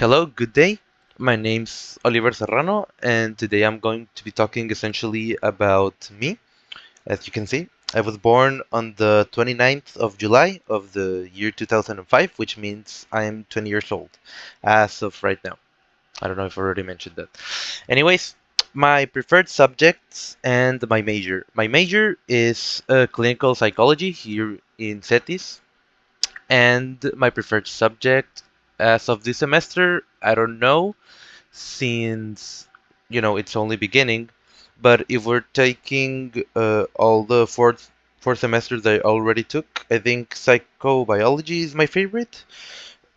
Hello, good day. My name's Oliver Serrano, and today I'm going to be talking essentially about me. As you can see, I was born on the 29th of July of the year 2005, which means I'm 20 years old as of right now. I don't know if I already mentioned that. Anyways, my preferred subjects and my major. My major is clinical psychology here in CETIS, and my preferred subject as of this semester, I don't know, since it's only beginning. But if we're taking all the four semesters I already took, I think psychobiology is my favorite.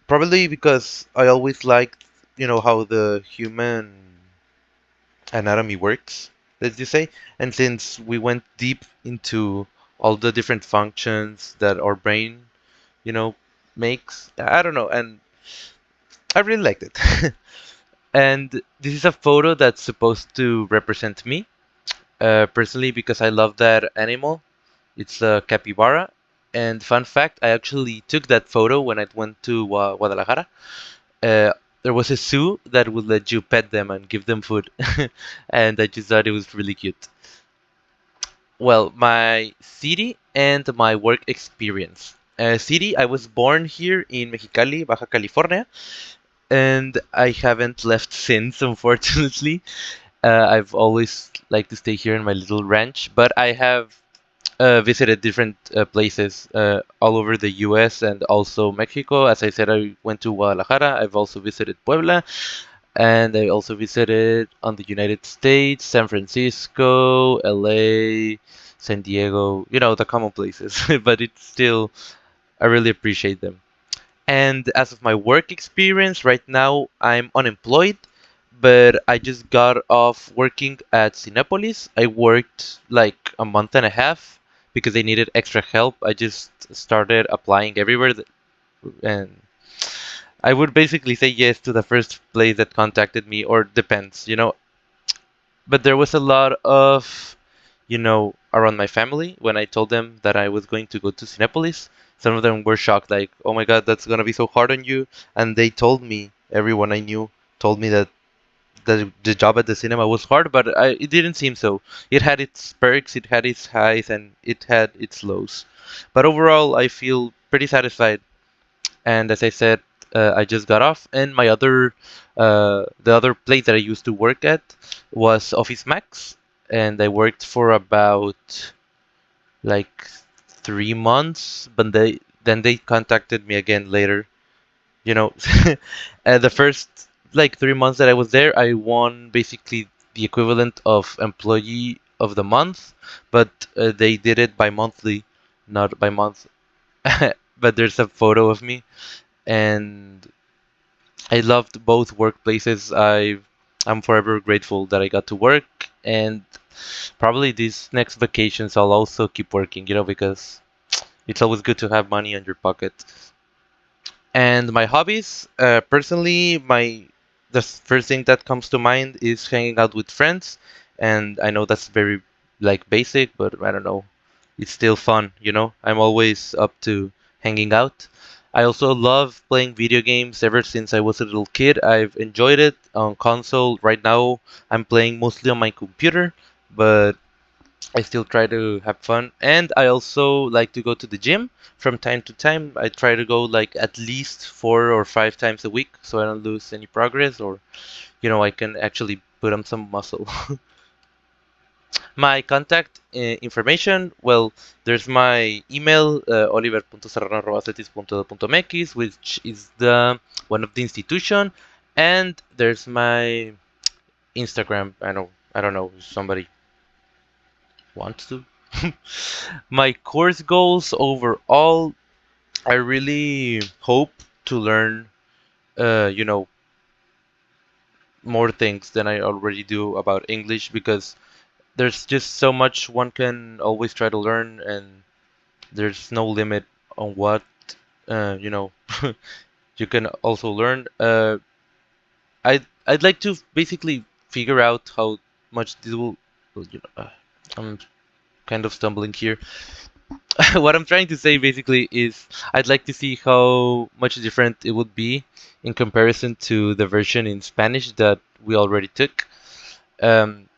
Probably because I always liked how the human anatomy works, let's just say. And since we went deep into all the different functions that our brain you know makes, I don't know, and I really liked it. And this is a photo that's supposed to represent me personally because I love that animal. It's a capybara. And fun fact, I actually took that photo when I went to Guadalajara. Uh, there was a zoo that would let you pet them and give them food. And I just thought it was really cute. Well, my city and my work experience. City, I was born here in Mexicali, Baja California, and I haven't left since, unfortunately. I've always liked to stay here in my little ranch, but I have visited different places all over the US and also Mexico. As I said, I went to Guadalajara. I've also visited Puebla, and I also visited on the United States, San Francisco, LA, San Diego, the common places, but it's still, I really appreciate them. And as of my work experience, right now I'm unemployed, but I just got off working at Cinepolis. I worked like a month and a half because they needed extra help. I just started applying everywhere, and I would basically say yes to the first place that contacted me, or depends. But there was a lot of, around my family when I told them that I was going to go to Cinepolis. Some of them were shocked, like, "Oh my God, that's gonna be so hard on you." And they told me, everyone I knew told me that the job at the cinema was hard, but it didn't seem so. It had its perks, it had its highs, and it had its lows. But overall, I feel pretty satisfied. And as I said, I just got off, and the other place that I used to work at was Office Max, and I worked for about like 3 months, but they contacted me again later. You know, the first like 3 months that I was there, I won basically the equivalent of employee of the month, but they did it by monthly, not by month. But there's a photo of me, and I loved both workplaces. I'm forever grateful that I got to work, and probably these next vacations I'll also keep working, because it's always good to have money in your pocket. And my hobbies, personally, the first thing that comes to mind is hanging out with friends, and I know that's very like basic, but I don't know, it's still fun. I'm always up to hanging out. I also love playing video games ever since I was a little kid. I've enjoyed it on console. Right now, I'm playing mostly on my computer, but I still try to have fun. And I also like to go to the gym from time to time. I try to go like at least 4 or 5 times a week so I don't lose any progress, or, I can actually put on some muscle. My contact information, well, there's my email, oliver.serrano@cetis.edu.mx, which is the one of the institution, and there's my Instagram. I don't know if somebody wants to. My course goals overall, I really hope to learn, uh, you know, more things than I already do about English, because there's just so much one can always try to learn, and there's no limit on what, uh, you know, you can also learn. I'd like to basically figure out how much this will, I'm kind of stumbling here. what I'm trying to say basically is I'd like to see how much different it would be in comparison to the version in Spanish that we already took. Um,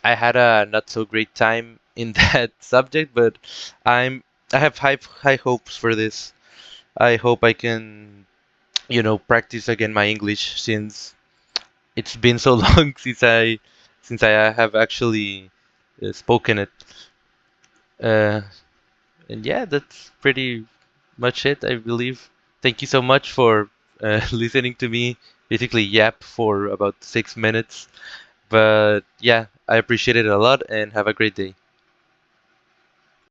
I had a not so great time in that subject, but I have high hopes for this. I hope I can, practice again my English since it's been so long since I have actually spoken it. Uh, and yeah, that's pretty much it, I believe. Thank you so much for listening to me basically yap for about 6 minutes. But yeah, I appreciate it a lot and have a great day.